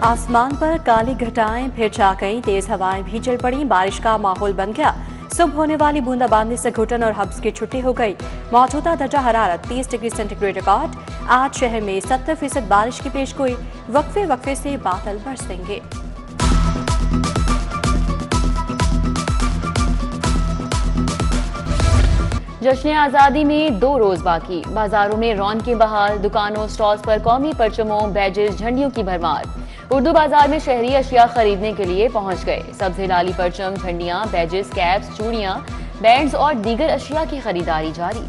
आसमान पर काली घटाएं फिर छा गईं, तेज हवाएं भी चल पड़ी, बारिश का माहौल बन गया। सुबह होने वाली बूंदाबांदी से घुटन और हब्स की छुट्टी हो गई। मौजूदा दर्जा हरारत 30 डिग्री सेंटीग्रेड रिकॉर्ड। आज शहर में 70% बारिश की पेशगोई। वक्फे वक्फे से बादल बरसेंगे। जश्न आज़ादी में 2 रोज बाकी, बाजारों में रौनकें बहाल, दुकानों स्टॉल्स पर कौमी परचमों बैजेस झंडियों की भरमार। उर्दू बाजार में शहरी अशिया खरीदने के लिए पहुंच गए। सब्ज लाली परचम, झंडियां, बैजेस, कैप्स, चूड़ियां, बैंड्स और दीगर अशिया की खरीदारी जारी।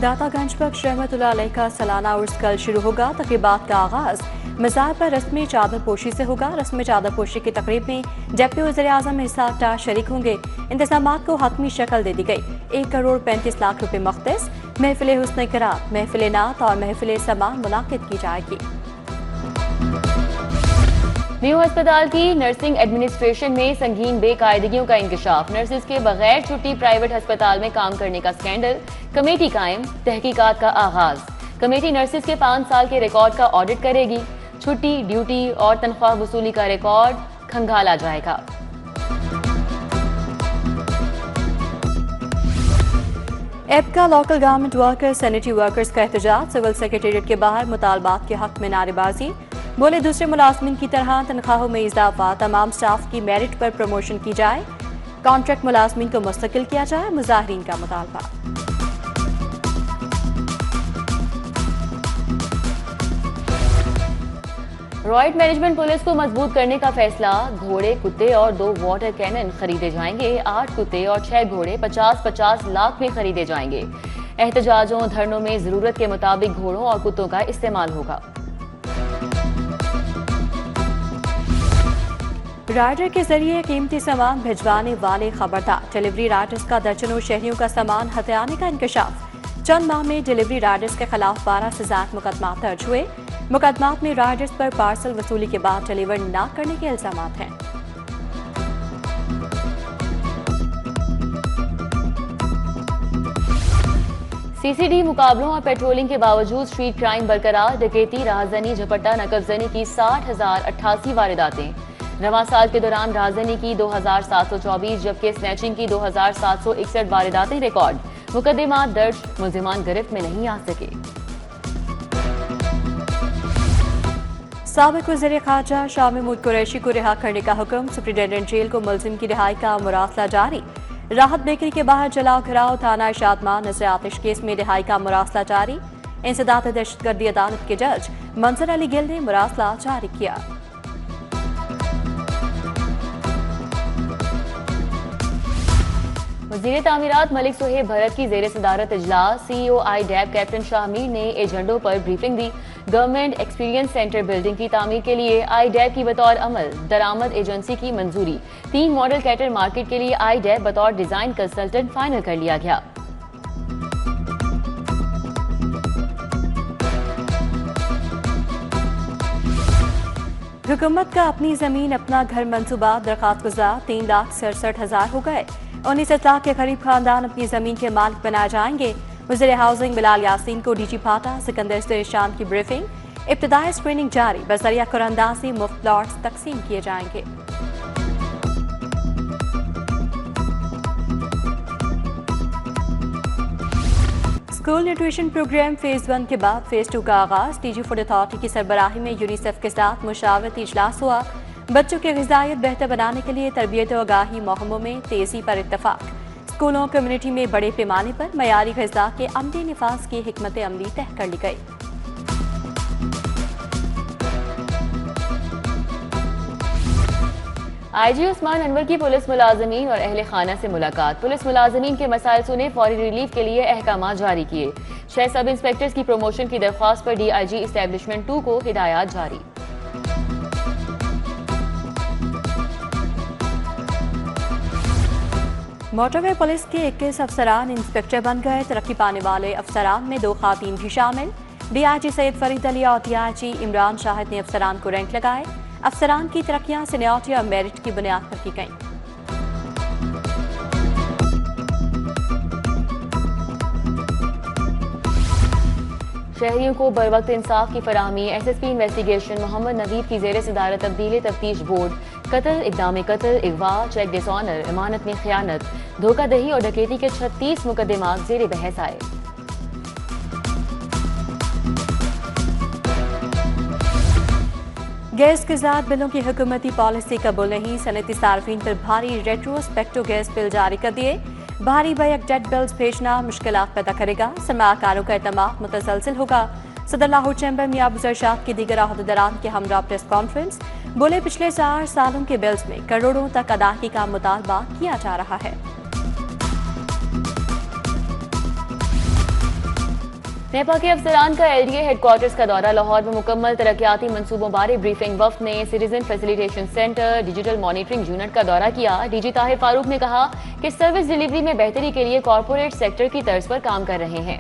दातागंज बख्श रहमतुल्लाह अलैह का सालाना उर्स कल शुरू होगा। तकरीबात का आगाज मज़ार पर रस्म चादर पोशी से होगा। रस्म चादर पोशी की तकरीब में डिप्टी वज़ीर-ए-आज़म इसहाक डार शरीक होंगे। इंतज़ामात को हतमी शक्ल दे दी गई। 1 करोड़ 35 लाख रुपए मख्तस। महफिल हुस्न क़रात, महफिल नात और महफिल समा मुनाकिद की जाएगी। न्यू अस्पताल की नर्सिंग एडमिनिस्ट्रेशन में संगीन बेकायदगियों का इंकशाफ। नर्सिस के बगैर छुट्टी प्राइवेट अस्पताल में काम करने का स्कैंडल। कमेटी कायम, तहकीकात का आगाज। कमेटी नर्सिस के 5 साल के रिकॉर्ड का ऑडिट करेगी। छुट्टी, ड्यूटी और तनख्वाह वसूली का रिकॉर्ड खंगाला जाएगा। APCA local government workers sanitary workers का एहतजाज। सिविल सेक्रेटेरिएट के बाहर मुतालबात के हक में नारेबाजी। बोले दूसरे मुलाजमिन की तरह तनख्वाहों में इजाफा, तमाम स्टाफ की मेरिट पर प्रमोशन की जाए, कॉन्ट्रैक्ट मुलाजमिन को मुस्तकिल किया जाए। मुजाहिरीन का मुतालबा। रॉयट मैनेजमेंट पुलिस को मजबूत करने का फैसला। घोड़े, कुत्ते और 2 वाटर कैनन खरीदे जाएंगे। 8 कुत्ते और 6 घोड़े 50-50 लाख में खरीदे जाएंगे। एहतजाजों धरनों में जरूरत के मुताबिक घोड़ों और कुत्तों का इस्तेमाल होगा। राइडर के जरिए कीमती सामान भिजवाने वाले खबरदार। डिलीवरी राइडर्स का दर्जनों शहरियों का सामान हथियाने का इंकशाफ। चंद माह में डिलीवरी राइडर्स के खिलाफ 12 से ज्यादा मुकदमा दर्ज हुए। मुकदमात में राइडर्स पर पार्सल वसूली के बाद डिलीवर न करने के इल्जाम हैं। सीसीडी मुकाबलों और पेट्रोलिंग के बावजूद स्ट्रीट क्राइम बरकरार। डकैती, राहजनी, झपट्टा, नकबजनी की 60,088 वारदातें। रवां साल के दौरान राहजनी की 2,724 जबकि स्नैचिंग की 2,761 वारदातें रिकॉर्ड। मुकदमात दर्ज, मुलजिमान गिरफ्त में नहीं आ सके। साबिक वज़ीर ख़ारजा शाह महमूद कुरैशी को रिहा करने का हुक्म। सुप्रिंटेंडेंट जेल को मुलजिम की रिहाई का मुरासला जारी। राहत बेकरी के बाहर जलाओ घिराव, थाना शादमान नजर आतिश केस में रिहाई का मुरासला जारी। इंसदाद दहशतगर्दी अदालत के जज मंजर अली गिल ने मुरासला जारी किया। वज़ीर तामीरात मलिक सुहेब भरत की जेर सदारत इजलास। CEO IDAB कैप्टन शाहमीर ने एजेंडों पर ब्रीफिंग दी। गवर्नमेंट एक्सपीरियंस सेंटर बिल्डिंग की तामीर के लिए IDAB की बतौर अमल दरामद एजेंसी की मंजूरी। 3 मॉडल कैटर मार्केट के लिए IDAB बतौर डिजाइन कंसल्टेंट फाइनल कर लिया गया। हुकूमत का अपनी जमीन अपना घर मंसूबा। दरखास्त गुजार 3,67,000 हो गए। 19 लाख के करीब खानदान अपनी जमीन के मालिक बनाए जाएंगे। वज़ीर हाउसिंग बिलाल यासीन को DG फाटा सिकंदर शेरशान की ब्रीफिंग। इब्तिदाई स्क्रीनिंग जारी। बसरिया कुरअंदाजी मुफ्त प्लॉट्स तकसीम किए जाएंगे। स्कूल न्यूट्रिशन प्रोग्राम फेज 1 के बाद फेज 2 का आगाज। DG फूड अथॉरिटी की सरबराही में यूनिसेफ के साथ मुशावरती इजलास हुआ। बच्चों की ग़िज़ाइयत बेहतर बनाने के लिए तरबियत और आगाही मुहिमों में तेजी पर इत्तफाक। स्कूलों कम्युनिटी में बड़े पैमाने पर मयारी ग़िज़ा के अमली निफाज की हिकमत अमली तय कर ली गई। IG उस्मान अनवर की पुलिस मुलाजमीन और अहले खाना से मुलाकात। पुलिस मुलाजमीन के मसाइल सुने, फौरी रिलीफ के लिए अहकाम जारी किए। 6 सब इंस्पेक्टर्स की प्रमोशन की दरख्वास्त पर DIG इस्टेब्लिशमेंट 2 को हिदायत जारी। मोटरवे पुलिस के 21 अफसरान इंस्पेक्टर बन गए। तरक्की पाने वाले अफसरान में 2 खातीन भी शामिल। DIG सैयद फरीद अली और DIG इमरान शाहिद ने अफसरान को रैंक लगाए। अफसरान की तरक्कियां सीनियरिटी और मेरिट की बुनियाद पर की गईं। शहरियों को बर वक्त इंसाफ की फराहमी। SSP इन्वेस्टिगेशन मोहम्मद नवीद की जेर सदारत तब्दीली तफ्तीश बोर्ड। कत्ल, इक़दाम कत्ल, अगवा, चेक डिसऑनर, इमानत में खयानत, धोखादही और डकैती के 36 मुकदमात जेर बहस आए। गैस के ज़ात बिलों की हुकूमती पॉलिसी कबूल नहीं। सनती सार्फिन पर भारी रेट्रोस्पेक्टो गैस बिल जारी कर दिए। भारी बैक डेट बिल्स भेजना मुश्किलात पैदा करेगा। सरमाकारों का एतमाद मुतसलसिल होगा। सदर लाहौर चैम्बर में अबू इरशाद के दीगर अहदेदारान के हमरा प्रेस कॉन्फ्रेंस। बोले, पिछले 4 सालों के बिल्स में करोड़ों तक अदायगी का मुतालबा किया जा रहा है। नेपा के अफसरान का LDA हेडक्वार्टर्स का दौरा। लाहौर में मुकम्मल तरक्याती मंसूबों बारे ब्रीफिंग। वफ्द ने citizen facilitation centre, digital monitoring unit का दौरा किया। DG ताहिर फारूक ने कहा कि सर्विस डिलीवरी में बेहतरी के लिए कॉरपोरेट सेक्टर की तर्ज पर काम कर रहे हैं।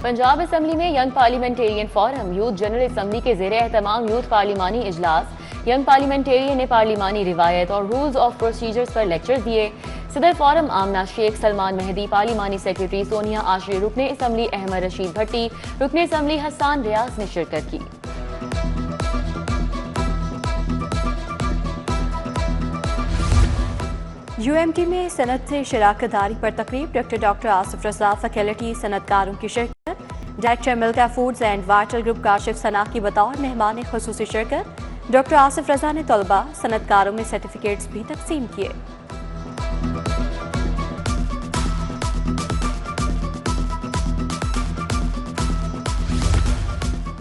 पंजाब असम्बली में young parliamentarian forum. Youth general assembly के ज़ेरे एहतमाम यूथ पार्लिमानी इजलास। यंग पार्लियामेंटेरियन ने पार्लिमानी रिवायत और रूल्स ऑफ प्रोसीजर्स पर लेक्चर दिए। सदर फोरम आमना शेख, सलमान मेहदी, पार्लिमानी सेक्रेटरी सोनिया आशरी, रुकने असम्बली अहमद रशीद भट्टी, रुकने असम्बली हसान रियाज ने शिरकत की। UMT में सनत से शराकतदारी पर तकरीब। डॉक्टर आसिफ रजा फैकल्टी सनतकारों की शिरकत। Director Milka foods and water group Kashif Sana की बतौर मेहमान खुसूसी शिरकत। डॉक्टर आसिफ रजा ने तलबा सनतकारों में सर्टिफिकेट्स भी तकसीम किए।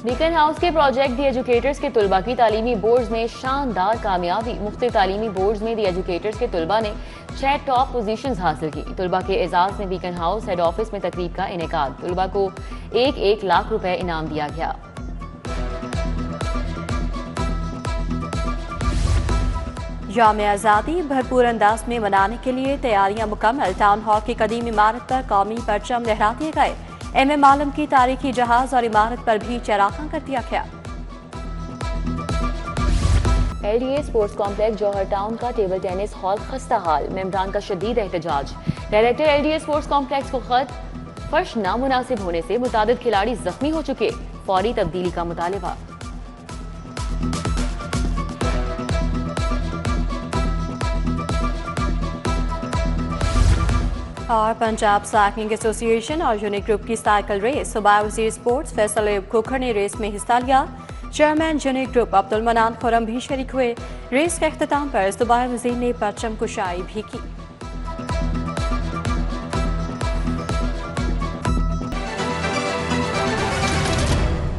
बीकन हाउस के प्रोजेक्ट दी एजुकेटर्स के तुलबा की तालीमी बोर्ड्स में शानदार कामयाबी। मुख्तलिफ तालीमी बोर्ड्स में दी एजुकेटर्स के तुलबा ने 6 टॉप पोजीशंस हासिल की। तुलबा के एजाज में बीकन हाउस हेड ऑफिस में तकरीब का इनेकाद। तुलबा को 1-1 लाख रुपए इनाम दिया गया। यौम आज़ादी भरपूर अंदाज में मनाने के लिए तैयारियां मुकम्मल। टाउन हॉल की कदीम इमारत पर कौमी परचम लहरा दिए गए। MM आलम की तारीखी जहाज और इमारत पर भी चरागां कर दिया गया। LDA स्पोर्ट्स कॉम्प्लेक्स जौहर टाउन का टेबल टेनिस हॉल खस्ता हाल। मेंबरान का शदीद एहतजाज। डायरेक्टर LDA स्पोर्ट्स कॉम्प्लेक्स को खत। फर्श नामुनासिब होने से मुतादिद खिलाड़ी जख्मी हो चुके। फौरी तब्दीली का मुतालिबा। और पंजाब साइकिलिंग एसोसिएशन और यूनिक ग्रुप की साइकिल रेस। सूबाई वज़ीर स्पोर्ट्स फैसल अयूब खोखर ने रेस में हिस्सा लिया। चेयरमैन यूनिक ग्रुप अब्दुल मनान खुरम भी शरीक हुए। रेस के अख्ताम पर सूबाई वज़ीर ने परचम कुशाई भी की।